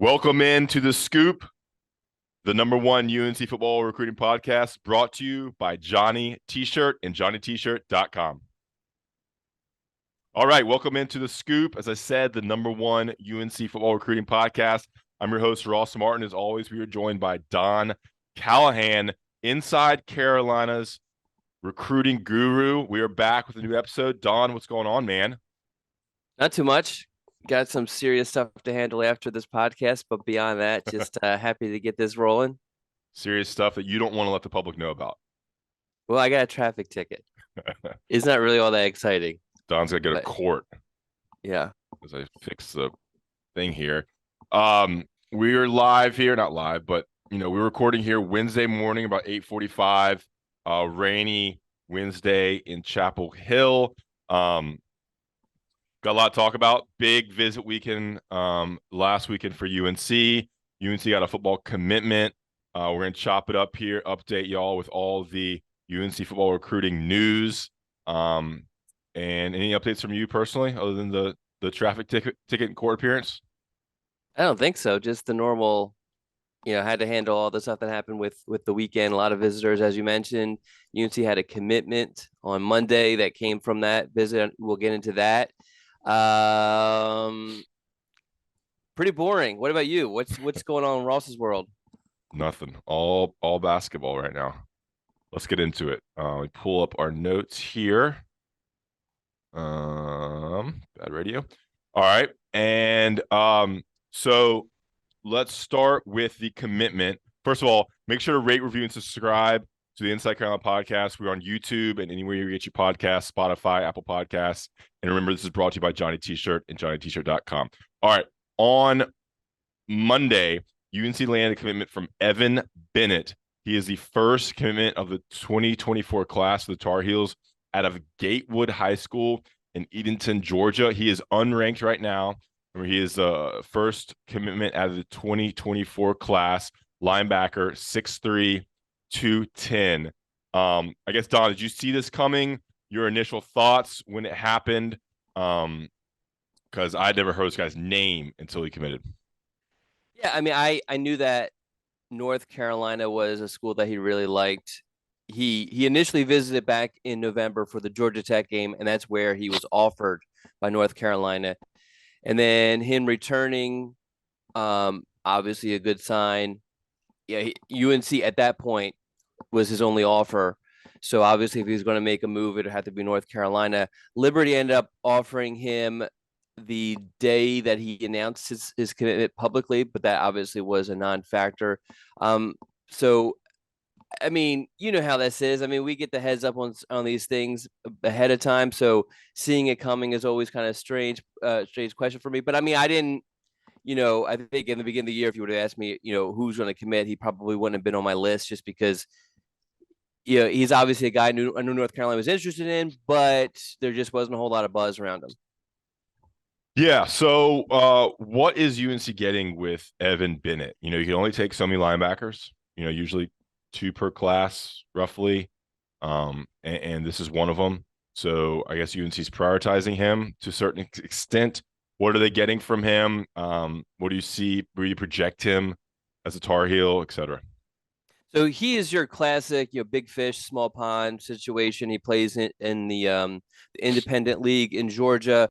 Welcome in to The Scoop, the #1 UNC football recruiting podcast, brought to you by Johnny T-Shirt and JohnnyT-Shirt.com. All right, welcome into The Scoop. As I said, the #1 UNC football recruiting podcast. I'm your host, Ross Martin. As always, we are joined by Don Callahan, Inside Carolina's recruiting guru. We are back with a new episode. Don, what's going on, man? Not too much. Got some serious stuff to handle after this podcast, but beyond that, just happy to get this rolling. Serious stuff that you don't want to let the public know about. Well, I got a traffic ticket. It's not really all that exciting. Don's got to go to But court yeah. as I fix the thing here. We're live here, not live, but we're recording here Wednesday morning about 8:45. Rainy Wednesday in Chapel Hill. Got a lot to talk about. Big visit weekend last weekend for UNC. UNC got a football commitment. We're going to chop it up here, update y'all with all the UNC football recruiting news. And any updates from you personally, other than the traffic ticket and court appearance? I don't think so. Just the normal, had to handle all the stuff that happened with the weekend. A lot of visitors, as you mentioned. UNC had a commitment on Monday that came from that visit. We'll get into that. Pretty boring. What about you? What's going on in Ross's world? Nothing. All basketball right now. Let's get into it. We pull up our notes here. Bad radio. All right. And so let's start with the commitment. First of all, make sure to rate, review, and subscribe to the Inside Carolina podcast. We're on YouTube and anywhere you get your podcasts, Spotify, Apple Podcasts. And remember, this is brought to you by Johnny T-Shirt and JohnnyT-Shirt.com. All right. On Monday, UNC landed a commitment from Evan Bennet. He is the first commitment of the 2024 class of the Tar Heels out of Gatewood High School in Edenton, Georgia. He is unranked right now. He is the first commitment out of the 2024 class, linebacker, 6'3", 210. I guess, Don, did you see this coming? Your initial thoughts when it happened? Because I'd never heard this guy's name until he committed. Yeah, I mean, I knew that North Carolina was a school that he really liked. He initially visited back in November for the Georgia Tech game, and that's where he was offered by North Carolina. And then him returning, obviously a good sign. Yeah, UNC at that point was his only offer. So obviously, if he was going to make a move, it would have to be North Carolina. Liberty ended up offering him the day that he announced his commitment publicly, but that obviously was a non-factor. So, I mean, you know how this is. I mean, we get the heads up on these things ahead of time, so seeing it coming is always kind of strange question for me. But I mean, I didn't. I think in the beginning of the year, if you would have asked me, who's going to commit, he probably wouldn't have been on my list just because he's obviously a guy I knew North Carolina was interested in, but there just wasn't a whole lot of buzz around him. Yeah. So what is UNC getting with Evan Bennet? You can only take so many linebackers, usually 2 per class, roughly. And this is one of them. So I guess UNC's prioritizing him to a certain extent. What are they getting from him? What do you see? Where you project him as a Tar Heel, et cetera? So he is your classic, big fish, small pond situation. He plays in the independent league in Georgia.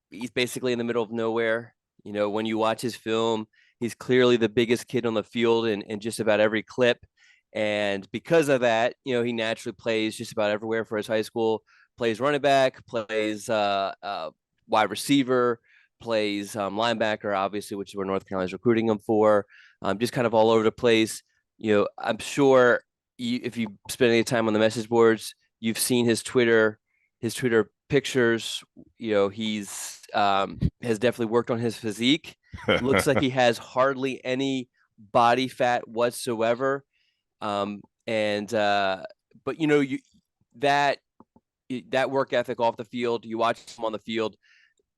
He's basically in the middle of nowhere. When you watch his film, he's clearly the biggest kid on the field in just about every clip. And because of that, he naturally plays just about everywhere for his high school. Plays running back, plays wide receiver, plays linebacker, obviously, which is where North Carolina's recruiting him for. Just kind of all over the place. I'm sure if you spend any time on the message boards, you've seen his Twitter pictures. He's has definitely worked on his physique. Looks like he has hardly any body fat whatsoever. But that work ethic off the field, you watch him on the field,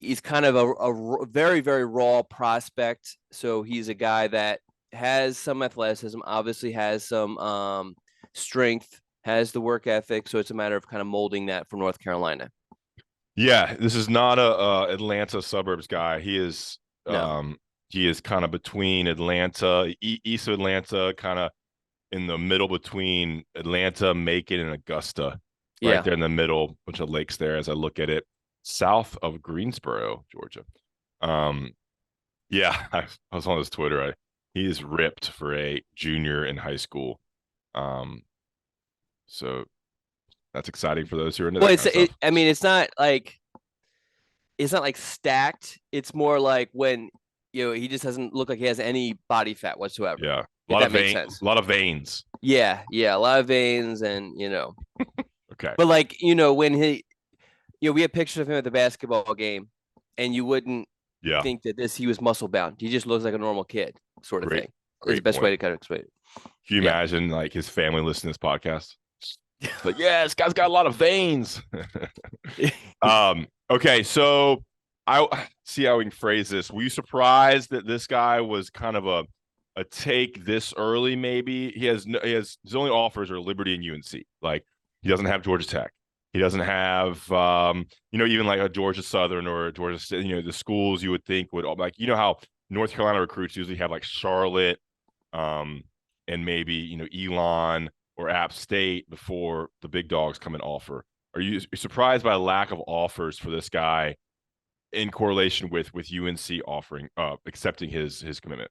he's kind of a very, very raw prospect. So he's a guy that has some athleticism, obviously has some strength, has the work ethic. So it's a matter of kind of molding that for North Carolina. Yeah, this is not a Atlanta suburbs guy. He is No. He is kind of between Atlanta, east of Atlanta, kind of in the middle between Atlanta, Macon, and Augusta. Right Yeah. there in the middle, bunch of lakes there as I look at it. South of Greensboro, Georgia. Um, yeah, I was on his Twitter. He is ripped for a junior in high school. So that's exciting for those who are into Well, that kind of stuff. I mean, it's not like stacked. It's more like when he just doesn't look like he has any body fat whatsoever. Yeah, If that makes sense. a lot of veins. Yeah, a lot of veins, and Okay. but like when we had pictures of him at the basketball game, and you wouldn't Yeah, think that he was muscle bound. He just looks like a normal kid, sort of great, thing. Is the great best way point. to kind of explain it. Can you Yeah. imagine like his family listening to this podcast? It's like, yeah, this guy's got a lot of veins. Okay, so I see how we can phrase this. Were you surprised that this guy was kind of a take this early? Maybe he has his only offers are Liberty and UNC. Like he doesn't have Georgia Tech. He doesn't have even like a Georgia Southern or a Georgia State. The schools you would think would like how North Carolina recruits usually have like Charlotte, and maybe Elon or App State before the big dogs come and offer. Are you surprised by a lack of offers for this guy in correlation with UNC offering accepting his commitment?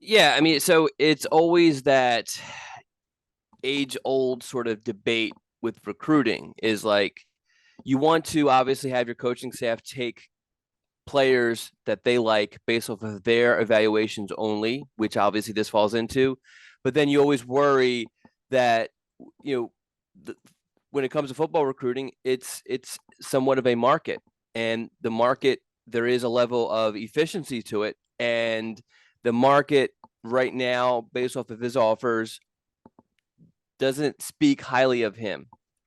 Yeah, I mean, so it's always that age old sort of debate with recruiting is like you want to obviously have your coaching staff take players that they like based off of their evaluations only, which obviously this falls into. But then you always worry that when it comes to football recruiting, it's somewhat of a market, and the market there is a level of efficiency to it, and the market right now, based off of his offers, doesn't speak highly of him.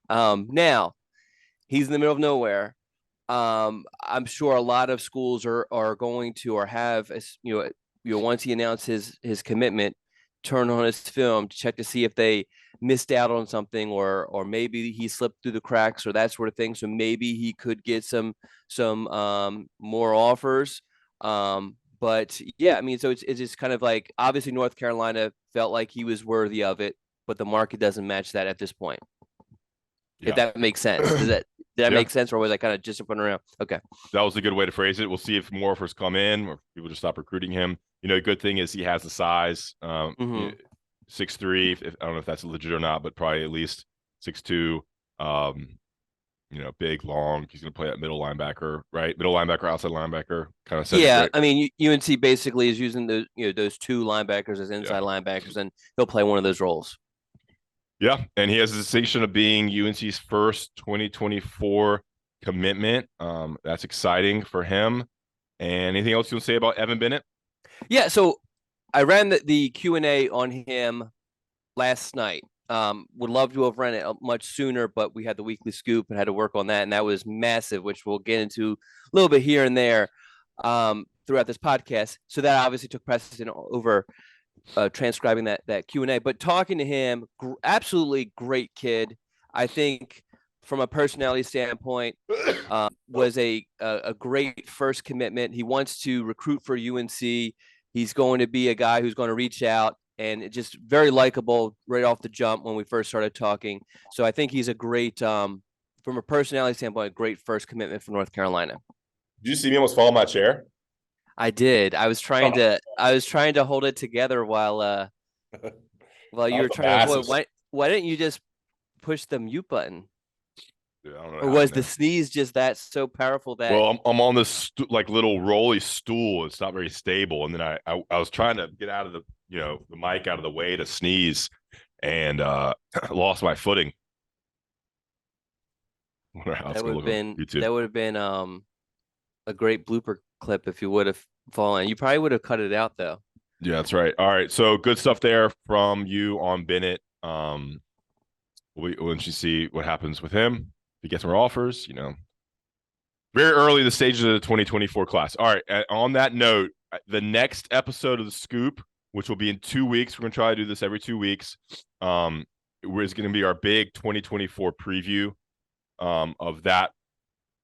Now he's in the middle of nowhere. I'm sure a lot of schools are going to or have once he announced his commitment, turn on his film to check to see if they missed out on something or maybe he slipped through the cracks or that sort of thing. So maybe he could get some more offers. But yeah, I mean, so it's just kind of like obviously North Carolina felt like he was worthy of it, but the market doesn't match that at this point. If Yeah. that makes sense. Did that Yeah. make sense, or was I kind of just jumping around? Okay. That was a good way to phrase it. We'll see if more offers come in or people just stop recruiting him. A good thing is he has the size. 6'3". I don't know if that's legit or not, but probably at least 6'2". Big, long. He's going to play at middle linebacker, right? Middle linebacker, outside linebacker, kind of center. Yeah, Great. I mean UNC basically is using those two linebackers as inside linebackers, and he'll play one of those roles. Yeah, and he has the distinction of being UNC's first 2024 commitment. That's exciting for him. And anything else you want to say about Evan Bennet? Yeah, so I ran the Q&A on him last night. Would love to have run it much sooner, but we had the weekly scoop and had to work on that, and that was massive, which we'll get into a little bit here and there throughout this podcast. So that obviously took precedent over transcribing that Q&A. But talking to him, absolutely great kid. I think from a personality standpoint, was a great first commitment. He wants to recruit for UNC. He's going to be a guy who's going to reach out, and just very likable right off the jump when we first started talking. So I think he's a great, from a personality standpoint, a great first commitment for North Carolina. Did you see me almost fall in my chair? I did. I was trying to hold it together while you were trying to avoid. Why didn't you just push the mute button? Dude, I don't know or was the sneeze just that so powerful that? Well, I'm on this like little rolly stool. It's not very stable, and then I was trying to get out of the the mic out of the way to sneeze, and lost my footing. That would have been a great blooper clip if you would have fallen. You probably would have cut it out though. Yeah, that's right. All right, so good stuff there from you on Bennett. We'll see what happens with him. If he gets more offers, very early the stages of the 2024 class. All right, on that note, the next episode of The Scoop, which will be in 2 weeks, we're going to try to do this every 2 weeks, is going to be our big 2024 preview of that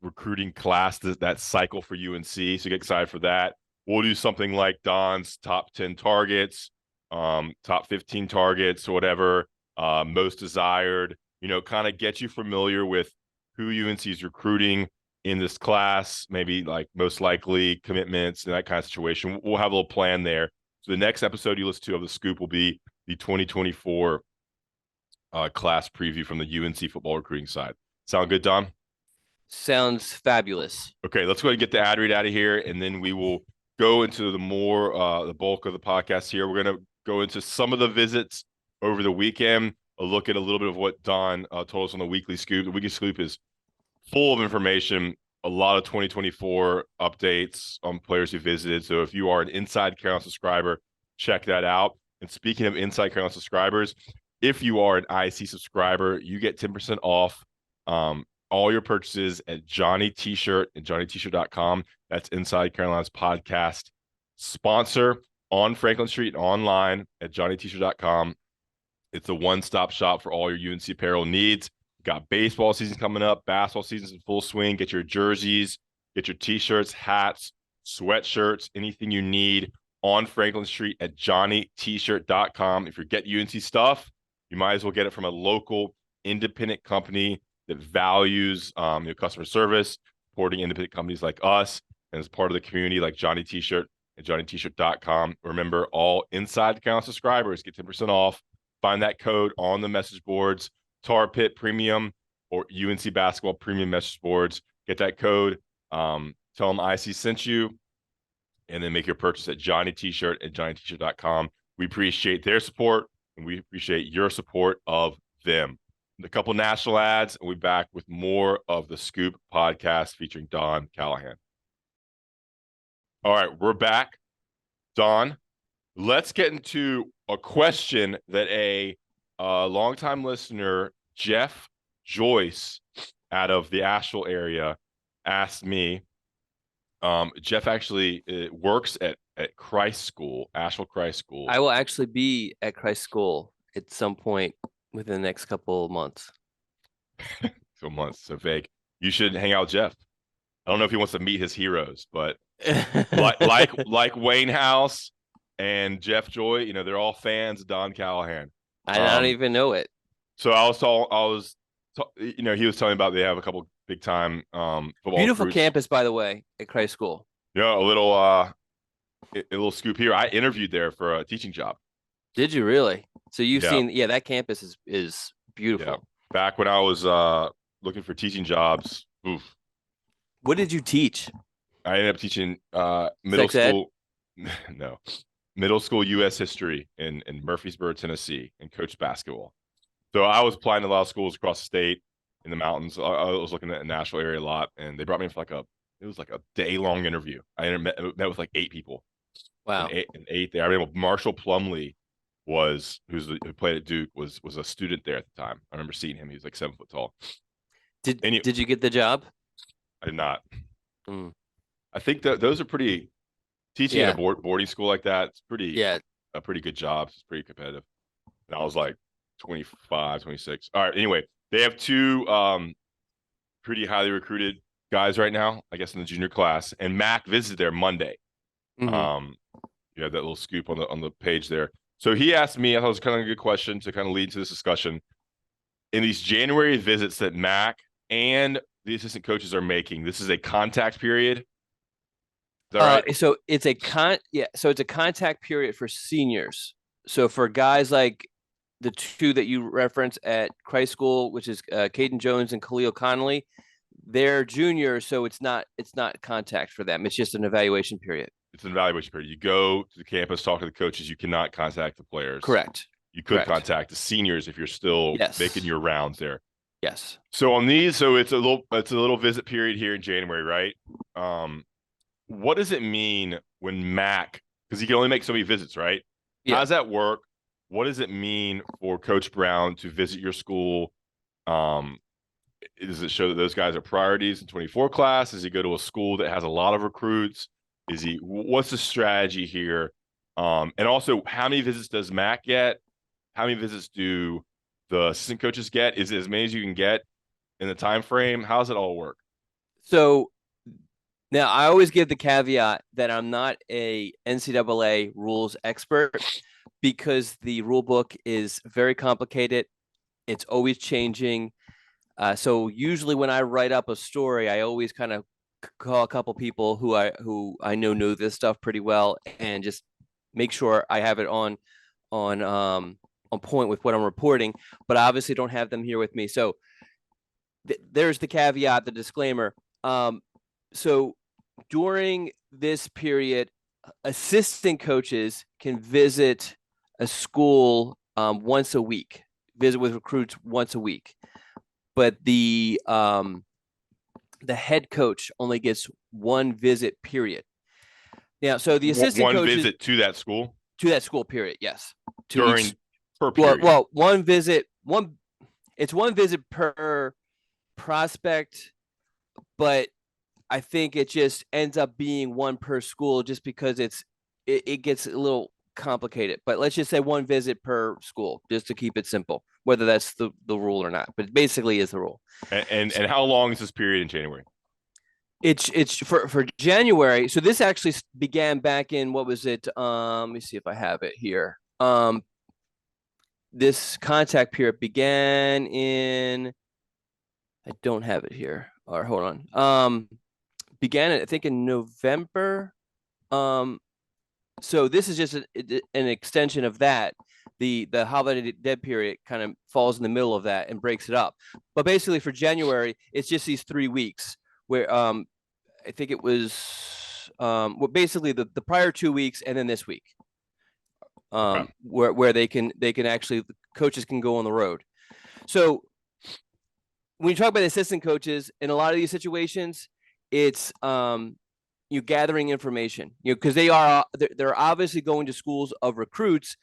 recruiting class, that cycle for UNC. So get excited for that. we'll do something like Don's top 10 targets, top 15 targets, or whatever, most desired, kind of get you familiar with who UNC is recruiting in this class, maybe like most likely commitments and that kind of situation. We'll have a little plan there. So the next episode you listen to of The Scoop will be the 2024 class preview from the UNC football recruiting side. Sound good, Don? Sounds fabulous. Okay, let's go ahead and get the ad read out of here, and then we will go into the bulk of the podcast here. We're going to go into some of the visits over the weekend, a look at a little bit of what Don told us on the Weekly Scoop. The Weekly Scoop is full of information, a lot of 2024 updates on players who visited. So if you are an Inside Carolina subscriber, check that out. And speaking of Inside Carolina subscribers, if you are an IC subscriber, you get 10% off all your purchases at Johnny T-Shirt and johnnytshirt.com. That's Inside Carolina's podcast sponsor on Franklin Street and online at johnnytshirt.com. It's a one-stop shop for all your UNC apparel needs. Got baseball season coming up, basketball season's in full swing. Get your jerseys, get your T-shirts, hats, sweatshirts, anything you need on Franklin Street at johnnytshirt.com. If you're getting UNC stuff, you might as well get it from a local independent company that values customer service, supporting independent companies like us, and as part of the community like Johnny T-Shirt and johnnytshirt.com. Remember, all Inside Carolina subscribers get 10% off. Find that code on the message boards, Tar Pit Premium or UNC Basketball Premium message boards. Get that code. Tell them IC sent you, and then make your purchase at Johnny T-Shirt and johnnytshirt.com. We appreciate their support, and we appreciate your support of them. A couple national ads, and we'll be back with more of the Scoop podcast featuring Don Callahan. All right, we're back. Don, let's get into a question that a longtime listener, Jeff Joyce, out of the Asheville area, asked me. Jeff actually works at Christ School, Asheville Christ School. I will actually be at Christ School at some point within the next couple of months. So months, so vague. You should hang out with Jeff. I don't know if he wants to meet his heroes, but like Wayne House and Jeff Joy, they're all fans of Don Callahan. I don't even know it. So he was telling me about they have a couple big time football. Beautiful recruits. campus, by the way, at Christ School. Yeah, a little scoop here. I interviewed there for a teaching job. Did you really? So you've seen, that campus is beautiful. Yeah. Back when I was looking for teaching jobs, What did you teach? I ended up teaching middle school. No, middle school U.S. history in Murfreesboro, Tennessee, and coached basketball. So I was applying to a lot of schools across the state in the mountains. I was looking at the Nashville area a lot, and they brought me in for it was like a day-long interview. I met with like 8 people. Wow. And eight there. I mean, Marshall Plumlee who played at Duke was a student there at the time. I remember seeing him. He was like 7 foot tall. Did you get the job? I did not. I think that those are pretty teaching at a boarding school like that. It's a pretty good job. It's pretty competitive. And I was like 25, 26. All right. Anyway, they have 2 pretty highly recruited guys right now, I guess, in the junior class. And Mac visited there Monday. Mm-hmm. You have that little scoop on the page there. So he asked me, I thought it was kind of a good question to kind of lead to this discussion. In these January visits that Mac and the assistant coaches are making, this is a contact period. Is that right? So it's a contact period for seniors. So for guys like the 2 that you reference at Christ School, which is Caden Jones and Khalil Connolly, they're juniors, so it's not contact for them. It's just an evaluation period. It's an evaluation period. You go to the campus, talk to the coaches. You cannot contact the players. Correct. You could contact the seniors if you're still making your rounds there. Yes. So on these, so it's a little visit period here in January, right? What does it mean when Mac, because he can only make so many visits, right? Yeah. How does that work? What does it mean for Coach Brown to visit your school? Does it show that those guys are priorities in 24 class? Does he go to a school that has a lot of recruits? What's the strategy here? And also, how many visits does Mac get? How many visits do the assistant coaches get? Is it as many as you can get in the time frame? How does it all work? So Now, I always give the caveat that I'm not a NCAA rules expert because the rule book is very complicated. It's always changing. So usually when I write up a story, I always kind of call a couple people who I know this stuff pretty well and just make sure I have it on point with what I'm reporting. But I obviously don't have them here with me. So there's the caveat, the disclaimer. So during this period, assistant coaches can visit a school once a week, visit with recruits once a week, but the head coach only gets one visit period. Now, so the assistant One coaches visit to that school to that school period, yes, to during each. per period. Well, one visit, it's one visit per prospect, but I think it just ends up being one per school just because it gets a little complicated. But let's just say one visit per school just to keep it simple, whether that's the rule or not. But it basically is the rule. And how long is this period in January? It's for January. So this actually began back in, what was it? Let me see if I have it here. This contact period began in, I don't have it here. Or hold on. Began I think in November. So this is just an extension of that. The holiday dead period kind of falls in the middle of that and breaks it up. But basically for January, it's just these 3 weeks where I think it was well, basically the prior 2 weeks and then this week. Okay. Where they can actually, coaches can go on the road. So when you talk about assistant coaches in a lot of these situations, it's you gathering information, because they're obviously going to schools of recruits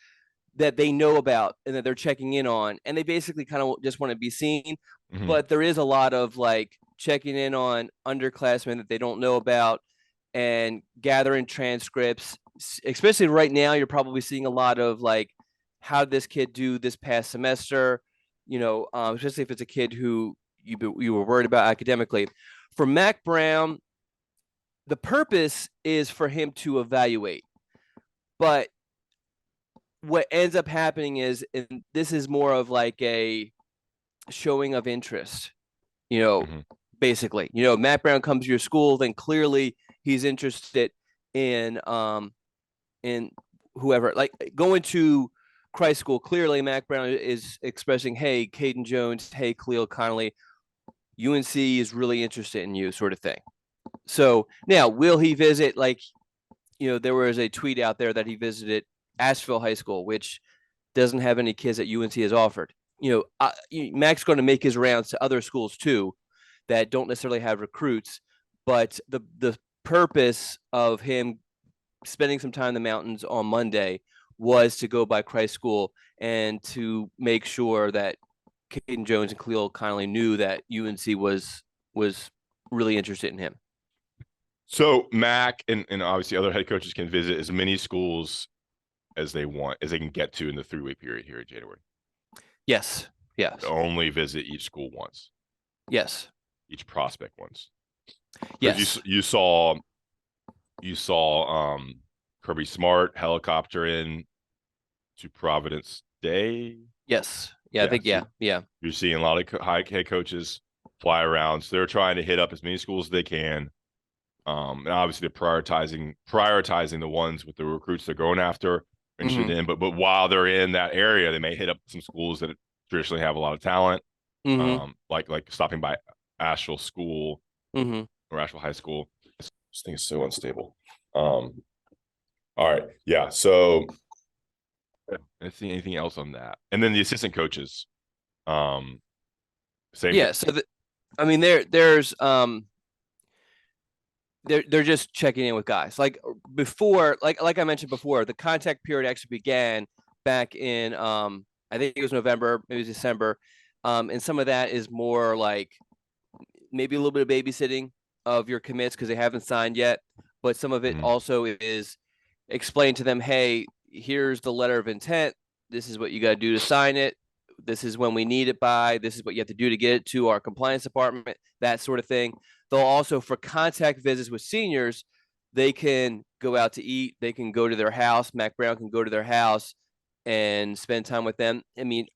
that they know about and that they're checking in on, and they basically kind of just want to be seen. Mm-hmm. But there is a lot of like checking in on underclassmen that they don't know about and gathering transcripts. Especially right now, you're probably seeing a lot of like, how did this kid do this past semester? Especially if it's a kid who you were worried about academically. For Mac Brown, the purpose is for him to evaluate, but what ends up happening is, and this is more of like a showing of interest, Mm-hmm. basically, Mac Brown comes to your school, then clearly he's interested in whoever, like going to Christ school. Clearly Mac Brown is expressing, hey, Caden Jones, hey, Khalil Connolly, UNC is really interested in you, sort of thing. So now, will he visit, like, there was a tweet out there that he visited Asheville High School, which doesn't have any kids that UNC has offered. Mac's going to make his rounds to other schools too that don't necessarily have recruits, but the purpose of him spending some time in the mountains on Monday was to go by Christ School and to make sure that Caden Jones and Khalil Connolly knew that UNC was really interested in him. So Mac and obviously other head coaches can visit as many schools as they want, as they can get to in the 3-week period here in January. Yes. Yes. Only visit each school once. Yes. Each prospect once. Yes. You saw Kirby Smart helicopter in to Providence Day. Yes. Yeah, I think so yeah. You're seeing a lot of high head coaches fly around. So they're trying to hit up as many schools as they can. And obviously they're prioritizing the ones with the recruits they're going after, interested in. But while they're in that area, they may hit up some schools that traditionally have a lot of talent. Like stopping by Asheville School or Asheville High School. This thing is so unstable. All right. Yeah. So anything else on that? And then the assistant coaches. Same. Yeah. So there's they're just checking in with guys. Like before, like I mentioned before, the contact period actually began back in I think it was November, maybe it was December. And some of that is more like maybe a little bit of babysitting of your commits because they haven't signed yet. But some of it also is explain to them, hey, here's the letter of intent. This is what you got to do to sign it. This is when we need it by. This is what you have to do to get it to our compliance department, that sort of thing. they'll also, for contact visits with seniors, they can go out to eat. They can go to their house. Mac Brown can go to their house and spend time with them. I mean,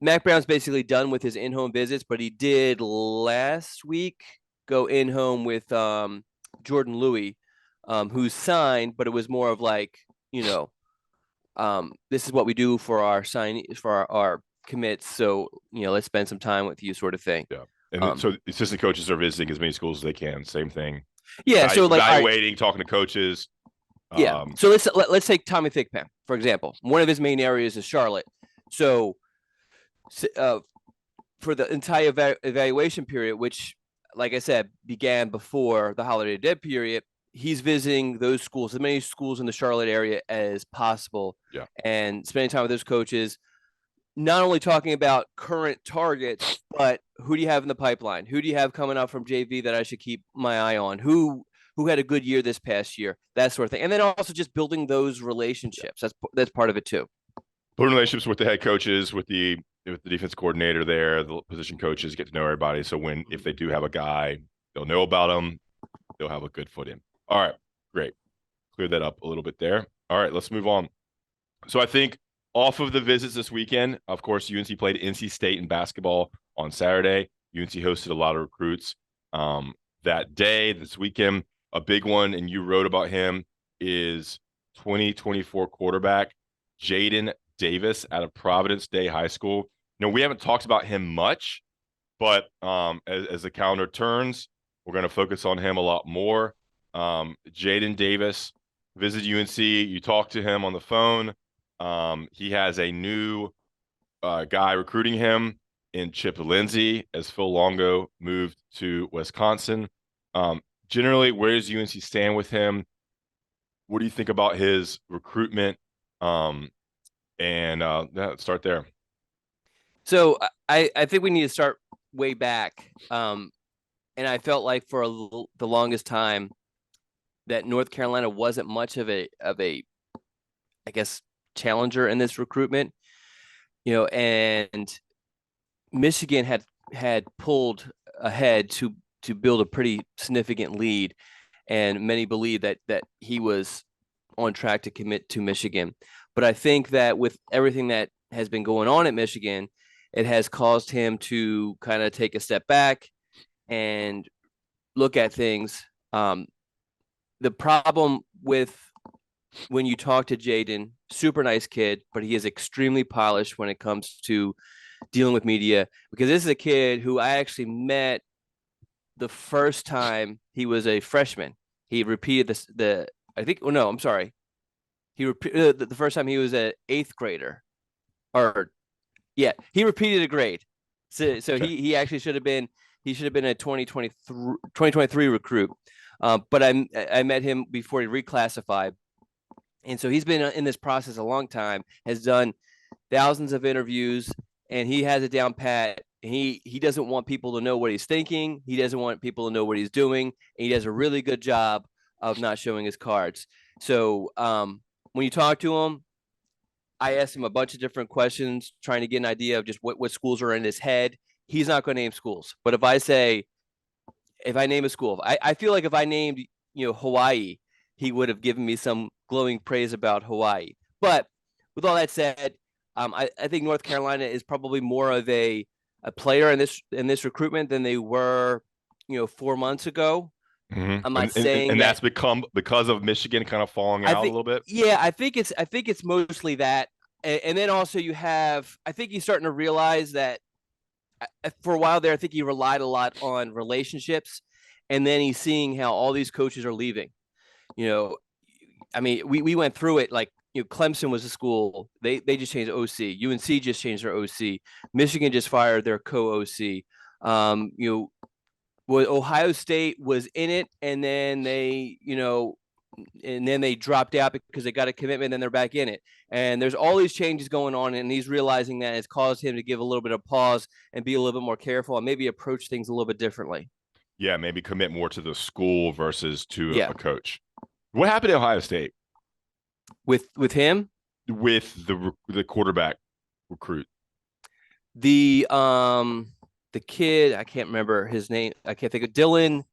Mac Brown's basically done with his in-home visits, but he did last week go in-home with Jordan Louis, who's signed, but it was more of like, this is what we do for our our commits. So, let's spend some time with you, sort of thing. Yeah. And so assistant coaches are visiting as many schools as they can. Same thing. Yeah. So like evaluating, talking to coaches. Yeah. So let's take Tommy Thigpen, for example. One of his main areas is Charlotte. So for the entire evaluation period, which, like I said, began before the holiday dead period, he's visiting those schools, as many schools in the Charlotte area as possible, and spending time with those coaches, not only talking about current targets, but who do you have in the pipeline? Who do you have coming up from JV that I should keep my eye on? Who had a good year this past year? That sort of thing. And then also just building those relationships. That's part of it too. Building relationships with the head coaches, with the defense coordinator there, the position coaches, get to know everybody. So if they do have a guy, they'll know about him. They'll have a good foot in. All right, great. Cleared that up a little bit there. All right, let's move on. So I think off of the visits this weekend, of course, UNC played NC State in basketball on Saturday. UNC hosted a lot of recruits that day, this weekend. A big one, and you wrote about him, is 2024 quarterback Jadyn Davis out of Providence Day High School. We haven't talked about him much, but as the calendar turns, we're going to focus on him a lot more. Jadyn Davis visited UNC. You talked to him on the phone. He has a new guy recruiting him in Chip Lindsey as Phil Longo moved to Wisconsin. Generally, where does UNC stand with him? What do you think about his recruitment? Let's start there. So I think we need to start way back. And I felt like for the longest time that North Carolina wasn't much of a I guess, challenger in this recruitment, and Michigan had pulled ahead to build a pretty significant lead, and many believe that he was on track to commit to Michigan. But I think that with everything that has been going on at Michigan, it has caused him to kind of take a step back and look at things. The problem with when you talk to Jadyn, super nice kid, but he is extremely polished when it comes to dealing with media, because this is a kid who I actually met the first time he was a freshman. He repeated the first time he was an 8th grader, he repeated a grade. So he actually should have been a 2023 recruit. But I met him before he reclassified. And so he's been in this process a long time, has done thousands of interviews, and he has it down pat. And he doesn't want people to know what he's thinking. He doesn't want people to know what he's doing. And he does a really good job of not showing his cards. So when you talk to him, I asked him a bunch of different questions, trying to get an idea of just what schools are in his head. He's not going to name schools. But if I name a school, I feel like if I named, Hawaii, he would have given me some glowing praise about Hawaii. But with all that said, I think North Carolina is probably more of a player in this recruitment than they were, 4 months ago. Mm-hmm. I'm not saying and that's become because of Michigan kind of falling out a little bit. Yeah, I think it's mostly that, and then also I think he's starting to realize that for a while there, I think he relied a lot on relationships, and then he's seeing how all these coaches are leaving. I mean, we went through it. Like, Clemson was a school. They just changed OC. UNC just changed their OC. Michigan just fired their co-OC. Ohio State was in it, and then they dropped out because they got a commitment, and they're back in it. And there's all these changes going on, and he's realizing that it's caused him to give a little bit of pause and be a little bit more careful and maybe approach things a little bit differently. Yeah, maybe commit more to the school versus to a coach. What happened at Ohio State with him? With the quarterback recruit? The the kid, I can't remember his name. I can't think of Dylan.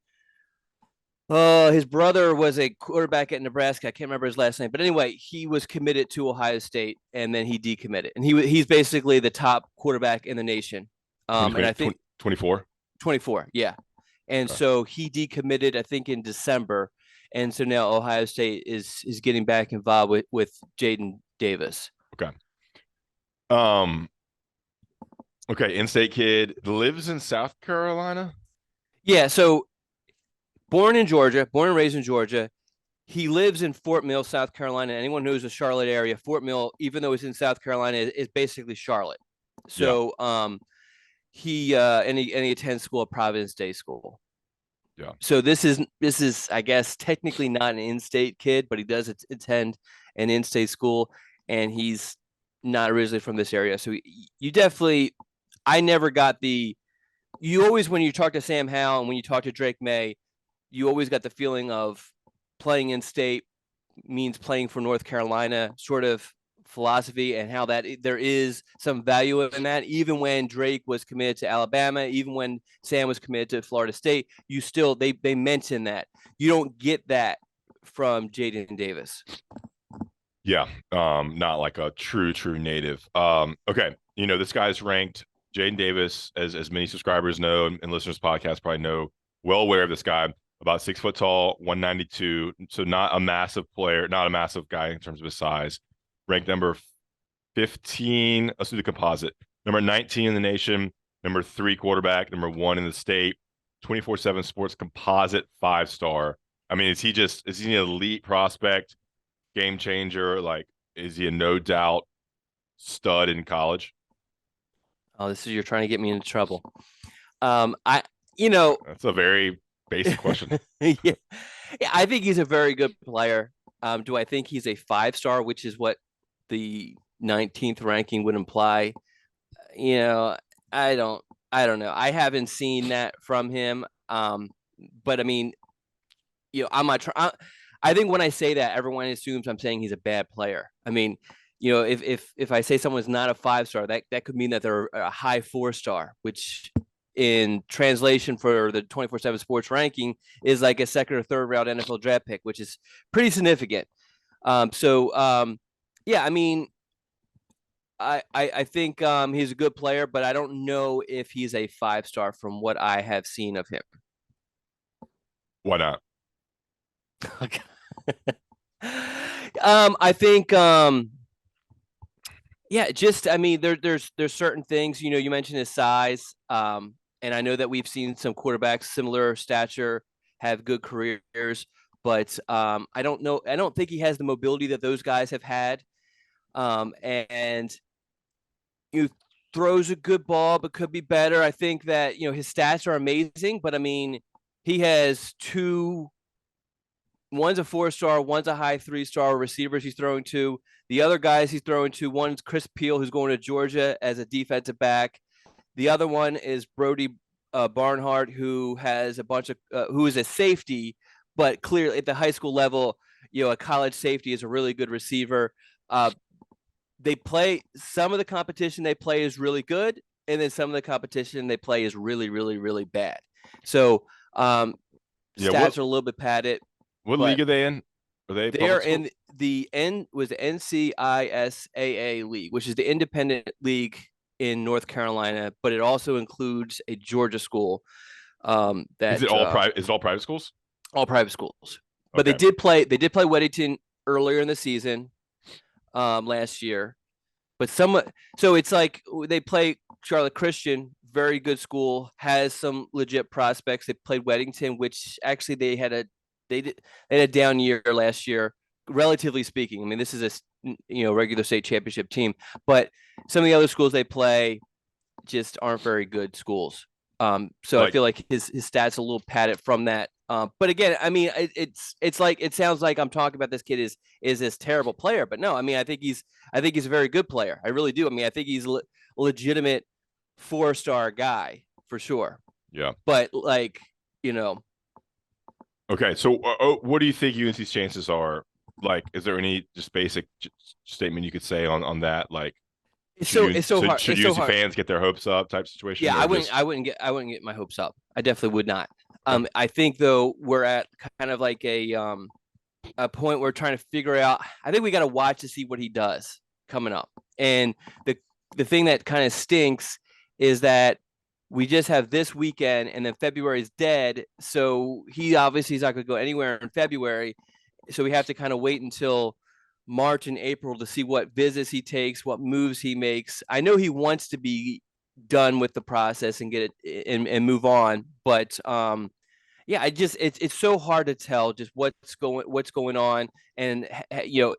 His brother was a quarterback at Nebraska. I can't remember his last name, but anyway, he was committed to Ohio State and then he decommitted, and he's basically the top quarterback in the nation. And I think 24. 24, yeah. And Okay. so he decommitted, I think, in December, and so now Ohio State is getting back involved with Jadyn Davis. Okay. Okay, in-state kid lives in South Carolina. Yeah, so born and raised in Georgia. He lives in Fort Mill, South Carolina. Anyone who knows the Charlotte area, Fort Mill, even though it's in South Carolina, is basically Charlotte. Yeah. So he attends school at Providence Day School. Yeah. So this is I guess technically not an in-state kid, but he does attend an in-state school, and he's not originally from this area. So you definitely, I never got the. You always, when you talk to Sam Howell and when you talk to Drake May, you always got the feeling of playing in state means playing for North Carolina sort of philosophy, and how that there is some value in that. Even when Drake was committed to Alabama, even when Sam was committed to Florida State, you still they mention that. You don't get that from Jadyn Davis. Yeah. Not like a true native. Okay. This guy's ranked. Jadyn Davis, as many subscribers know and listeners to podcasts probably know, well aware of this guy. About 6 foot tall, 192. So not a massive player, not a massive guy in terms of his size. Ranked number 15. Let's do the composite. Number 19 in the nation, number 3 quarterback, number 1 in the state, 24/7 sports composite 5-star. I mean, is he an elite prospect, game changer? Like, is he a no doubt stud in college? Oh, you're trying to get me into trouble. I That's a very basic question. yeah, I think he's a very good player. Do I think he's a 5-star, which is what the 19th ranking would imply? I don't know. I haven't seen that from him. But I mean, I'm not trying. I think when I say that, everyone assumes I'm saying he's a bad player. I mean, if I say someone's not a 5-star, that could mean that they're a high 4-star, which in translation for the 24/7 sports ranking is like a second or third round NFL draft pick, which is pretty significant. Yeah, I mean, I think he's a good player, but I don't know if he's a 5-star from what I have seen of him. Why not? I think yeah, just I mean there's certain things, you mentioned his size, and I know that we've seen some quarterbacks similar stature have good careers, but I don't think he has the mobility that those guys have had. And you throws a good ball but could be better. I think that his stats are amazing, but I mean he has one's a 4-star, one's a high 3-star receivers he's throwing to. The other guys he's throwing to, one's Chris Peel, who's going to Georgia as a defensive back. The other one is Brody Barnhart, who has who is a safety, but clearly at the high school level, a college safety is a really good receiver. They play some of the competition they play is really good, and then some of the competition they play is really, really, really bad. So stats are a little bit padded. What league are they in? Are they're in the NCISAA league, which is the independent league in North Carolina, but it also includes a Georgia school. Is it all private? Is it all private schools? All private schools. But okay. They did play Weddington earlier in the season, last year. But so it's like they play Charlotte Christian, very good school, has some legit prospects. They played Weddington, which actually they had a down year last year, relatively speaking. I mean, this is a regular state championship team, but some of the other schools they play just aren't very good schools. So I feel like his stats a little padded from that. But again, I mean, it's like it sounds like I'm talking about this kid is this terrible player, but no, I mean, I think he's a very good player. I really do. I mean, I think he's a legitimate 4-star guy for sure. Yeah. But Okay, so what do you think UNC's chances are? Like, is there any just basic statement you could say on that? Like, It's so hard. Should It's so UNC hard. fans get their hopes up type situation? Yeah, Or just I wouldn't get my hopes up. I definitely would not. okay. I think though we're at kind of like a point where we're trying to figure out. I think we got to watch to see what he does coming up. And the thing that kind of stinks is that we just have this weekend, and then February is dead. So he obviously is not going to go anywhere in February. So we have to kind of wait until March and April to see what visits he takes, what moves he makes. I know he wants to be done with the process and get it and move on, but yeah, it's so hard to tell just what's going on, and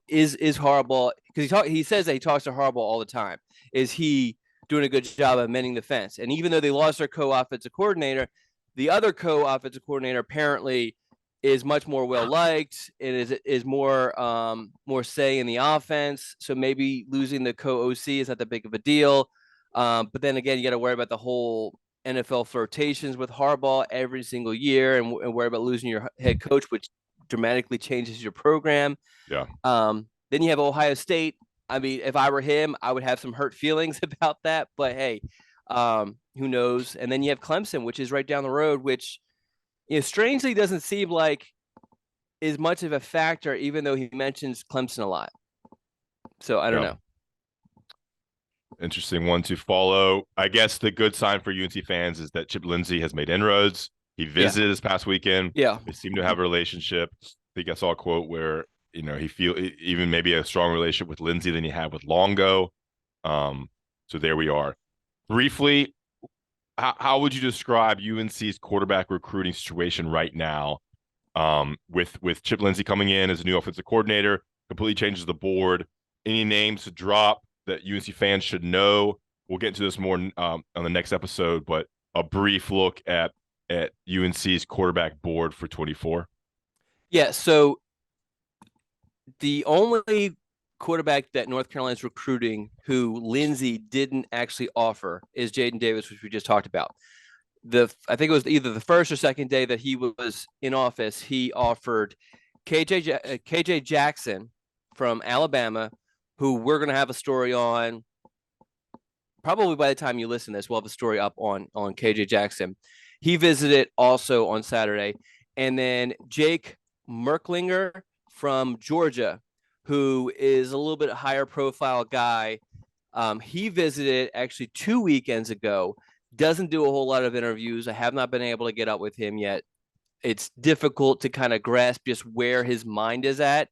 is Harbaugh, because he says that he talks to Harbaugh all the time. Is he doing a good job of mending the fence? And even though they lost their co-offensive coordinator, the other co-offensive coordinator apparently is much more well liked and is more say in the offense. So maybe losing the co-OC is not that big of a deal. But then again, you got to worry about the whole NFL flirtations with Harbaugh every single year, and worry about losing your head coach, which dramatically changes your program. Yeah. Then you have Ohio State. I mean, if I were him, I would have some hurt feelings about that. But hey, who knows? And then you have Clemson, which is right down the road, which strangely doesn't seem like is much of a factor, even though he mentions Clemson a lot. So I don't know. Interesting one to follow. I guess the good sign for UNC fans is that Chip Lindsey has made inroads. He visited this past weekend. Yeah. They seem to have a relationship. I think I saw a quote where, he feel even maybe a strong relationship with Lindsey than he had with Longo. So there we are. Briefly, how would you describe UNC's quarterback recruiting situation right now? With Chip Lindsey coming in as a new offensive coordinator, completely changes the board. Any names to drop that UNC fans should know? We'll get into this more on the next episode, but a brief look at UNC's quarterback board for 24. Yeah, so the only quarterback that North Carolina is recruiting who Lindsey didn't actually offer is Jadyn Davis, which we just talked about. I think it was either the first or second day that he was in office, he offered KJ Jackson from Alabama, who we're going to have a story on. Probably by the time you listen to this, we'll have a story up on KJ Jackson. He visited also on Saturday. And then Jake Merklinger from Georgia, who is a little bit higher profile guy. He visited actually 2 weekends ago. Doesn't do a whole lot of interviews. I have not been able to get up with him yet. It's difficult to kind of grasp just where his mind is at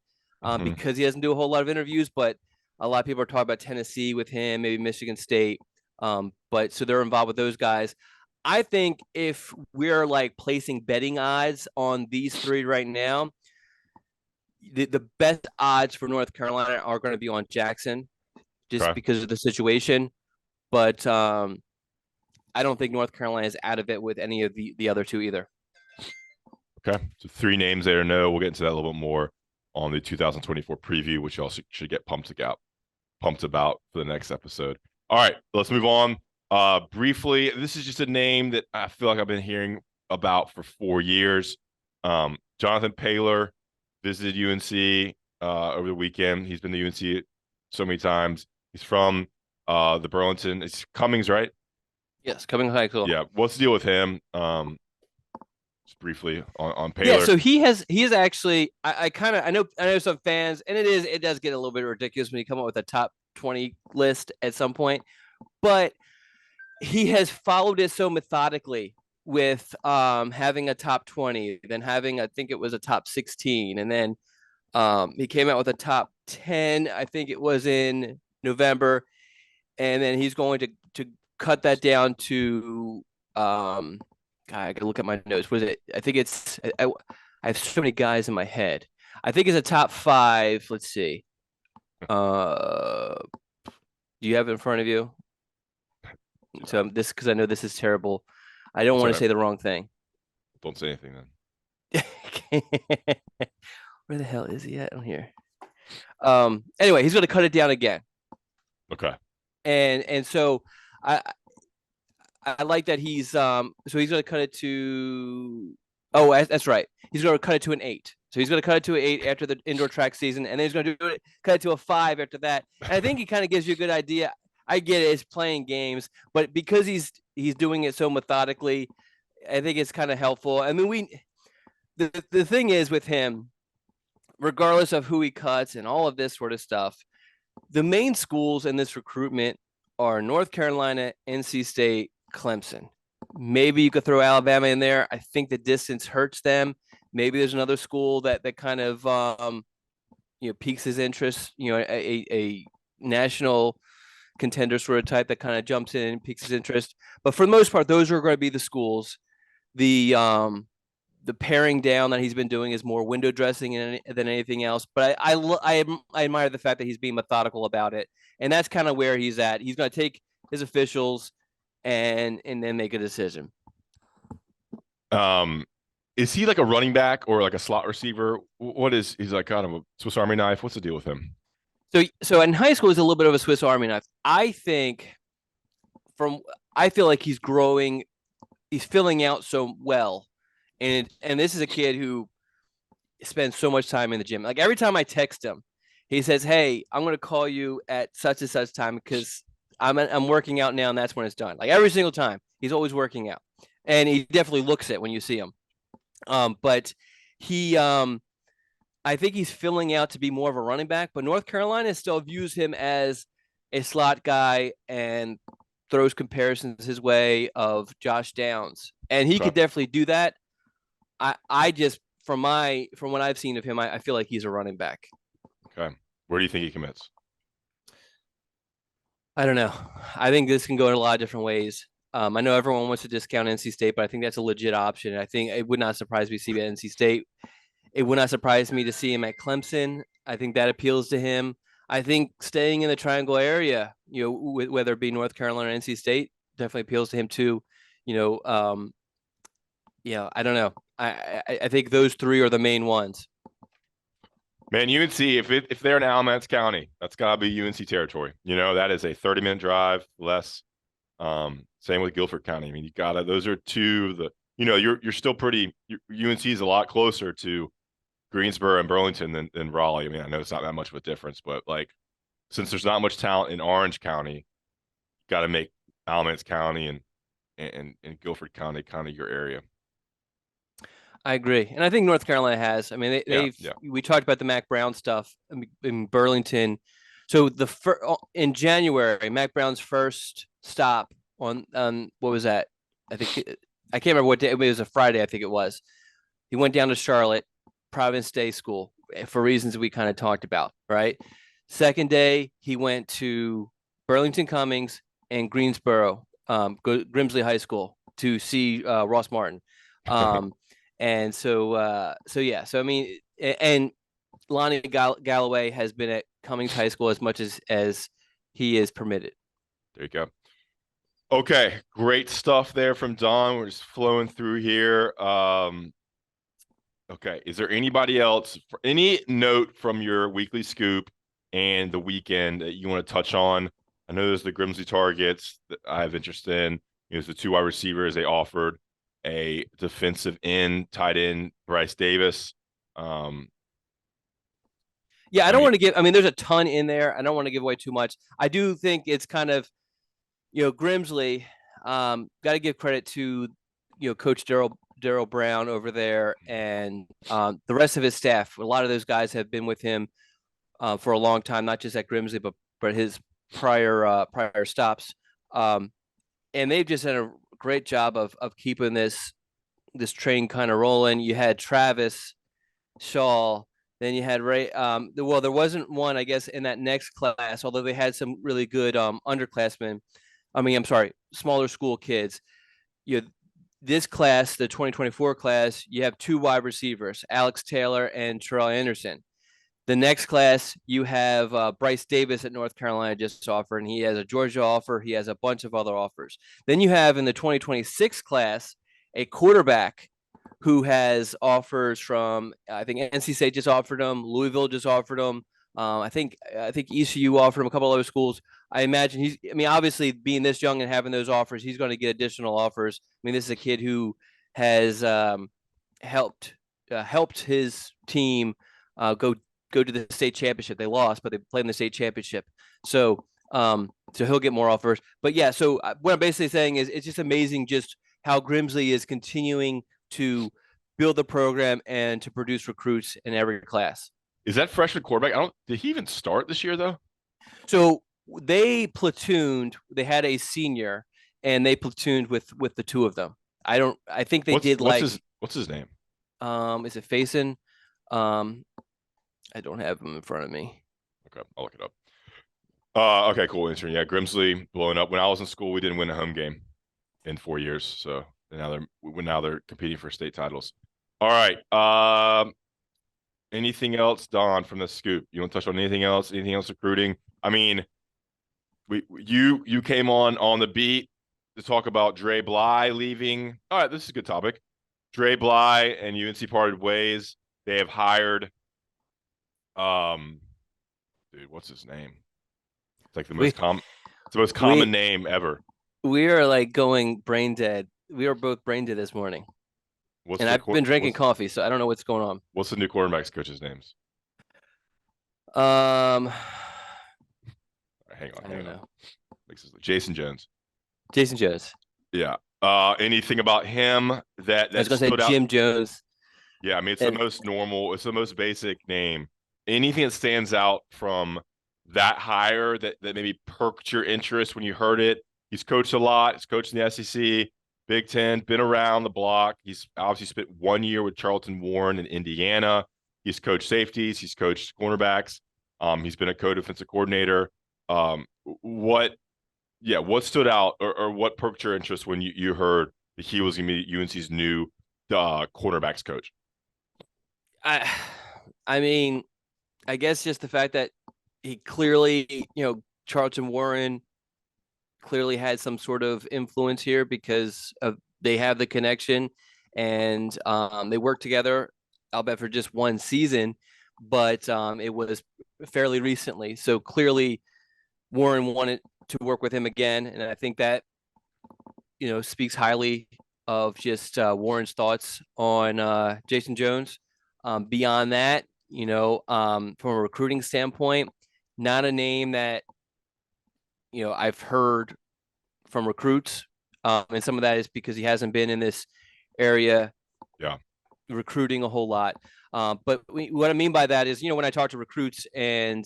because he doesn't do a whole lot of interviews, but a lot of people are talking about Tennessee with him, maybe Michigan State. But so they're involved with those guys. I think if we're like placing betting odds on these three right now, the best odds for North Carolina are going to be on Jackson just because of the situation. But I don't think North Carolina is out of it with any of the other two either. Okay. So 3 names there. No, we'll get into that a little bit more on the 2024 preview, which you also should get pumped about for the next episode. All right, let's move on. Briefly, this is just a name that I feel like I've been hearing about for 4 years. Jonathan Paylor visited UNC over the weekend. He's been to UNC so many times. He's from the Burlington. It's Cummings, right? Yes, Cummings High School. Yeah. What's the deal with him? Just briefly on Paylor. Yeah, so he is actually. I know some fans, and it does get a little bit ridiculous when you come up with a top 20 list at some point, but he has followed it so methodically with having a top 20, then having, I think it was a top 16, and then he came out with a top 10, I think it was in November, and then he's going to cut that down to God, I gotta look at my notes. Was it? I think it's. I have so many guys in my head. I think it's a top 5. Let's see. Do you have it in front of you? So because I know this is terrible. I don't want to say the wrong thing. Don't say anything then. Where the hell is he at on here? Anyway, he's going to cut it down again. Okay. And so I like that he's so he's going to cut it to. Oh, that's right. He's going to cut it to an 8. So he's going to cut it to an 8 after the indoor track season, and then he's going to cut it to a 5 after that. And I think he kind of gives you a good idea. I get it. It's playing games, but because he's doing it so methodically, I think it's kind of helpful. I mean, the thing is with him, regardless of who he cuts and all of this sort of stuff, the main schools in this recruitment are North Carolina, NC State, Clemson. Maybe you could throw Alabama in there. I think the distance hurts them. Maybe there's another school that kind of piques his interest. A national contender sort of type that kind of jumps in and piques his interest. But for the most part, those are going to be the schools. The paring down that he's been doing is more window dressing than anything else. But I admire the fact that he's being methodical about it, and that's kind of where he's at. He's going to take his officials and then make a decision. Is he like a running back or like a slot receiver? He's like kind of a Swiss Army knife? What's the deal with him? So in high school, he's a little bit of a Swiss Army knife. I feel like he's growing, he's filling out so well. And this is a kid who spends so much time in the gym. Like every time I text him, he says, "Hey, I'm going to call you at such and such time because I'm working out now, and that's when it's done." Like every single time, he's always working out, and he definitely looks it when you see him. But he, I think he's filling out to be more of a running back. But North Carolina still views him as a slot guy and throws comparisons his way of Josh Downs, and he could definitely do that. I just from what I've seen of him, I feel like he's a running back. Okay. Where do you think he commits? I don't know. I think this can go in a lot of different ways. I know everyone wants to discount NC State, but I think that's a legit option. I think it would not surprise me to see him at NC State. It would not surprise me to see him at Clemson. I think that appeals to him. I think staying in the Triangle area, whether it be North Carolina or NC State, definitely appeals to him too. I don't know. I think those three are the main ones. Man, UNC, if they're in Alamance County, that's gotta be UNC territory. That is a 30-minute drive less. Same with Guilford County. I mean, those are two you're still UNC is a lot closer to Greensboro and Burlington than Raleigh. I mean, I know it's not that much of a difference, but like since there's not much talent in Orange County, you got to make Alamance County and Guilford County kind of your area. I agree, and I think North Carolina has. I mean, we talked about the Mac Brown stuff in Burlington. So in January, Mac Brown's first stop on what was that? I can't remember what day. It was a Friday, I think it was. He went down to Charlotte, Providence Day School, for reasons we kind of talked about, right? Second day, he went to Burlington Cummings and Greensboro, Grimsley High School to see Ross Martin. And so I mean, and Lonnie Galloway has been at Cummings High School as much as he is permitted. There you go. Okay, great stuff there from Don. We're just flowing through here. Okay, is there anybody else, any note from your weekly scoop and the weekend that you want to touch on? I know there's the Grimsley targets that I have interest in. There's the two wide receivers they offered, a defensive end, tight end, Bryce Davis. I don't want to give. I mean, there's a ton in there. I don't want to give away too much. I do think it's kind of, Grimsley. Got to give credit to, Coach Daryl Brown over there and the rest of his staff. A lot of those guys have been with him for a long time, not just at Grimsley, but his prior stops. And they've just done a great job of keeping this train kind of rolling. You had Travis Shaw, then you had Ray. Well, there wasn't one, I guess, in that next class, although they had some really good underclassmen. I mean, I'm sorry, smaller school kids. This class, the 2024 class, you have two wide receivers, Alex Taylor and Terrell Anderson. The next class, you have Bryce Davis at North Carolina just offered, and he has a Georgia offer. He has a bunch of other offers. Then you have in the 2026 class a quarterback who has offers from, I think NC State just offered him, Louisville just offered him. I think ECU offered him, a couple other schools. I imagine obviously being this young and having those offers, he's going to get additional offers. I mean, this is a kid who has helped his team go to the state championship. They lost, but they played in the state championship. So So he'll get more offers. But yeah, so what I'm basically saying is it's just amazing just how Grimsley is continuing to build the program and to produce recruits in every class. Is that freshman quarterback? Did he even start this year though? So they platooned. They had a senior, and they platooned with the two of them. I think they did what's his name? Is it Faison? I don't have him in front of me. Okay, I'll look it up. Okay, cool. Intern. Yeah, Grimsley blowing up. When I was in school, we didn't win a home game in 4 years. So now they're competing for state titles. All right. Anything else, Don, from the scoop? You want to touch on anything else? Anything else recruiting? I mean, you came on the beat to talk about Dre Bly leaving. All right, this is a good topic. Dre Bly and UNC parted ways. They have hired dude, what's his name? It's like the most common name ever. We are like going brain dead. We are both brain dead this morning. I've been drinking coffee, so I don't know what's going on. What's the new quarterback's coach's names? Hang on. I don't know. Jason Jones. Jason Jones. Yeah. Anything about him that I was gonna say Jim Jones. Yeah, I mean it's the most normal, it's the most basic name. Anything that stands out from that hire that maybe perked your interest when you heard it? He's coached a lot. He's coached in the SEC, Big Ten, been around the block. He's obviously spent 1 year with Charlton Warren in Indiana. He's coached safeties. He's coached cornerbacks. He's been a co-defensive coordinator. What stood out or what perked your interest when you heard that he was going to be UNC's new cornerbacks coach? I mean, I guess just the fact that he clearly, Charlton Warren clearly had some sort of influence here because they have the connection and they worked together, I'll bet for just one season, but it was fairly recently. So clearly Warren wanted to work with him again. And I think that, speaks highly of just Warren's thoughts on Jason Jones. Beyond that, from a recruiting standpoint, not a name that, I've heard from recruits. And some of that is because he hasn't been in this area recruiting a whole lot. But what I mean by that is, when I talk to recruits and,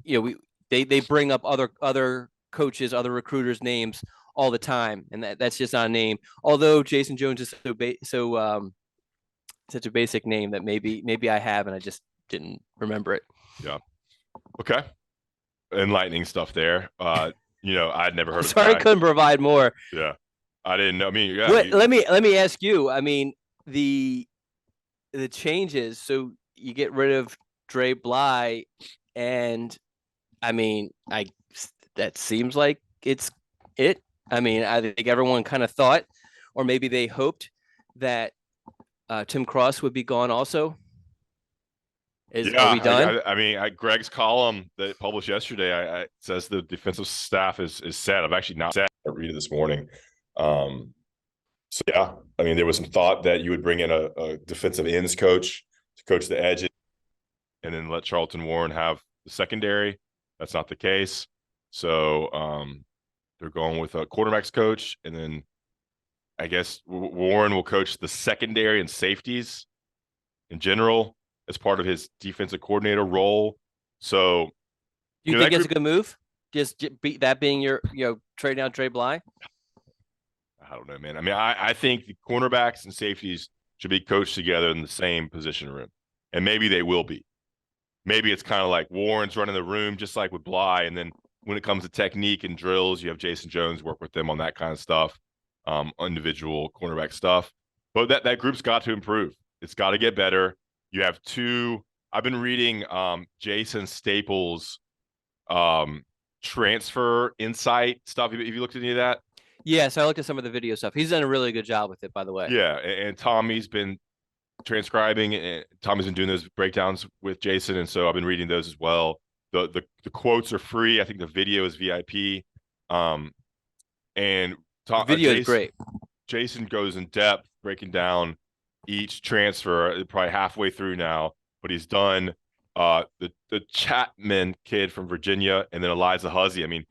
they bring up other coaches, other recruiters' names all the time. And that's just not a name. Although Jason Jones is such a basic name that maybe I have and I just didn't remember it. Yeah. Okay. Enlightening stuff there. I'd never heard of Sorry, I couldn't provide more. Yeah. I didn't know. I mean, yeah. Let me ask you. I mean, the changes, so you get rid of Dre Bly and I mean, that seems like it's it. I mean, I think everyone kind of thought or maybe they hoped that Tim Cross would be gone also. Are we done? I mean, Greg's column that published yesterday says the defensive staff is set. I've actually not read it this morning. So yeah, I mean, there was some thought that you would bring in a defensive ends coach to coach the edges, and then let Charlton Warren have the secondary. That's not the case. So they're going with a quarterbacks coach, and then I guess Warren will coach the secondary and safeties in general as part of his defensive coordinator role. So you think it's a good move? Just that being your, trade down Dre Bly? I don't know, man. I mean, I think the cornerbacks and safeties should be coached together in the same position room. And maybe they will be. Maybe it's kind of like Warren's running the room, just like with Bly. And then when it comes to technique and drills, you have Jason Jones work with them on that kind of stuff, individual cornerback stuff. But that group's got to improve. It's got to get better. You have I've been reading Jason Staples' transfer insight stuff. Have you looked at any of that? Yeah, so I looked at some of the video stuff. He's done a really good job with it, by the way. Yeah, and Tommy's been transcribing, and Tommy's been doing those breakdowns with Jason, and so I've been reading those as well. The quotes are free. I think the video is VIP. And the video is great. Jason goes in depth breaking down each transfer, probably halfway through now, but he's done the Chapman kid from Virginia, and then Elijah Huzzy. I mean,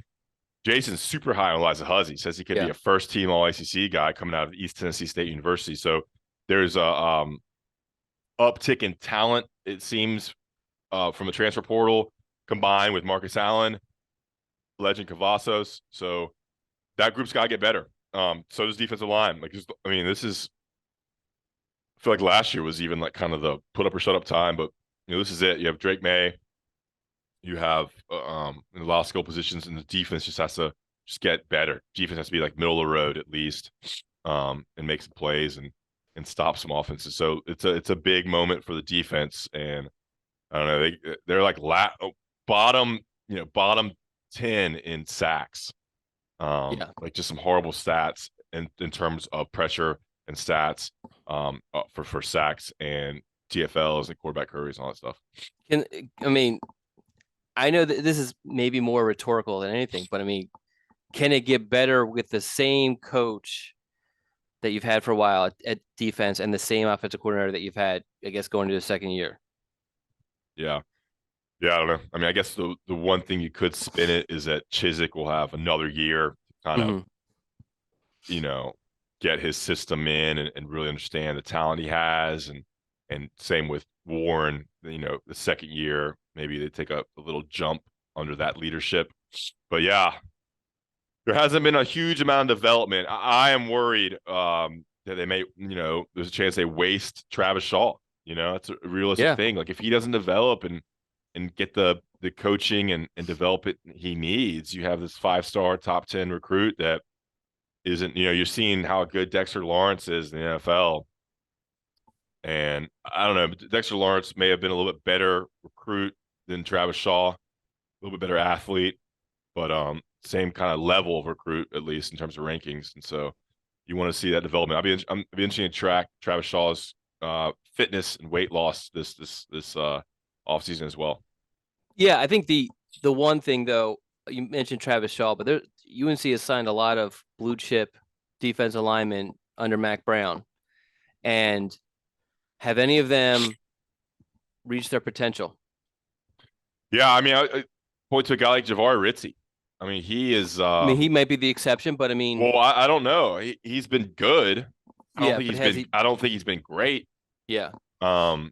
Jason's super high on Elijah Huzzy. Says he could be Yeah. a first team All ACC guy coming out of East Tennessee State University. So there's a uptick in talent, it seems, from the transfer portal combined with Marcus Allen, Legend Cavazos. So that group's got to get better. So does defensive line. Like, I mean, this is, I feel like last year was even like kind of the put up or shut up time, but this is it. You have Drake May, you have a lot of skill positions, and the defense just has to just get better. Defense has to be like middle of the road at least, and make some plays and stop some offenses. So it's a big moment for the defense, and I don't know, they're like bottom bottom 10 in sacks. Yeah. Like just some horrible stats in terms of pressure and stats for sacks and TFLs and quarterback hurries and all that stuff. I mean, I know that this is maybe more rhetorical than anything, but I mean, can it get better with the same coach that you've had for a while at defense and the same offensive coordinator that you've had, I guess, going to the second year? Yeah. Yeah, I don't know. I mean, I guess the one thing you could spin it is that Chiswick will have another year to kind of, Mm-hmm. you know, get his system in and really understand the talent he has. And same with Warren, the second year, maybe they take a little jump under that leadership. But yeah, there hasn't been a huge amount of development. I am worried that they may, there's a chance they waste Travis Shaw. It's a realistic Yeah. thing. Like if he doesn't develop and get the coaching and develop it he needs, you have this 5-star top 10 recruit that isn't, you're seeing how good Dexter Lawrence is in the NFL. And I don't know, Dexter Lawrence may have been a little bit better recruit than Travis Shaw, a little bit better athlete, but same kind of level of recruit, at least in terms of rankings. And so you want to see that development. I'll be interested to track Travis Shaw's fitness and weight loss this offseason as well. Yeah, I think the one thing though, you mentioned Travis Shaw, but UNC has signed a lot of blue chip defensive linemen under Mac Brown. And have any of them reached their potential? Yeah, I mean, I point to a guy like Jahvaree Ritzie. I mean, he is. I mean, he might be the exception, but I mean, Well, I don't know. He's been good. yeah, but has he? I don't think he's been great. Yeah,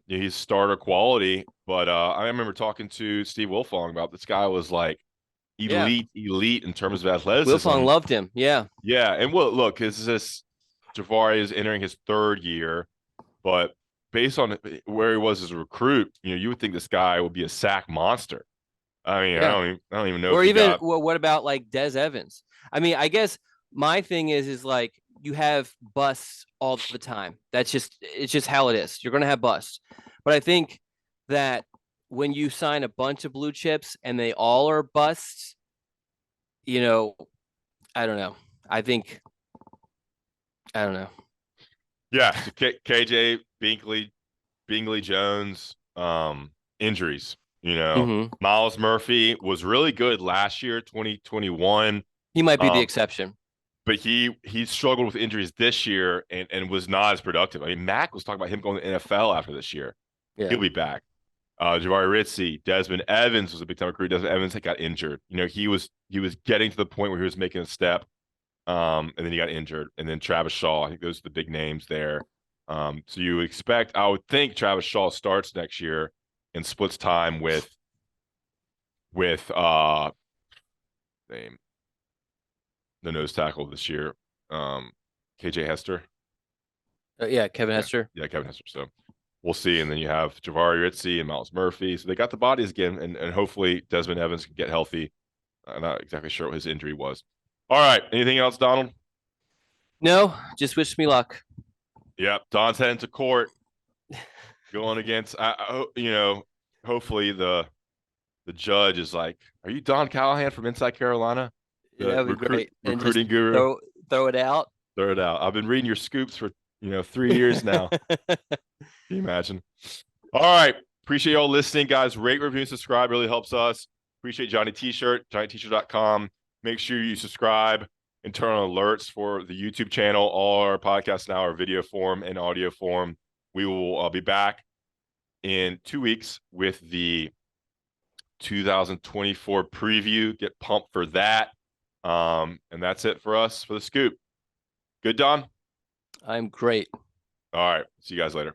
He's starter quality, but I remember talking to Steve Wilfong about this guy was like yeah. elite in terms of athleticism. Wilfong loved him. Yeah, Yeah, and well, look, Jahvaree is entering his third year, but based on where he was as a recruit, you would think this guy would be a sack monster. I mean, yeah. I don't even know Or if he even got. what about like Des Evans? I mean, I guess my thing is like you have busts all the time. It's just how it is. You're gonna have busts. But I think that when you sign a bunch of blue chips and they all are busts, you know, I don't know. I think I don't know. Yeah, so KJ Bingley Jones, injuries. Mm-hmm. Miles Murphy was really good last year, 2021. He might be the Um, exception. but he struggled with injuries this year and was not as productive. I mean, Mac was talking about him going to the NFL after this year. Yeah. He'll be back. Jahvaree Ritzie, Desmond Evans was a big time recruit. Desmond Evans got injured. He was getting to the point where he was making a step, and then he got injured. And then Travis Shaw, I think those are the big names there. So you expect, I would think Travis Shaw starts next year and splits time with name the nose tackle this year, KJ Hester. Yeah, Kevin Hester. Yeah, Kevin Hester. So we'll see. And then you have Jahvaree Ritzie and Miles Murphy. So they got the bodies again, and hopefully Desmond Evans can get healthy. I'm not exactly sure what his injury was. All right. Anything else, Donald? No, just wish me luck. Yep. Don's heading to court, going against. Hopefully the judge is like, "Are you Don Callahan from Inside Carolina, Yeah, the that would be great. And just recruiting guru?" throw it out. Throw it out. I've been reading your scoops for 3 years now. Can you imagine? All right. Appreciate y'all listening, guys. Rate, review, and subscribe really helps us. Appreciate Johnny T-shirt, johnnytshirt.com. Make sure you subscribe and turn on alerts for the YouTube channel. All our podcasts now are video form and audio form. We will be back in 2 weeks with the 2024 preview. Get pumped for that. And that's it for us for the scoop. Good, Don? I'm great. All right. See you guys later.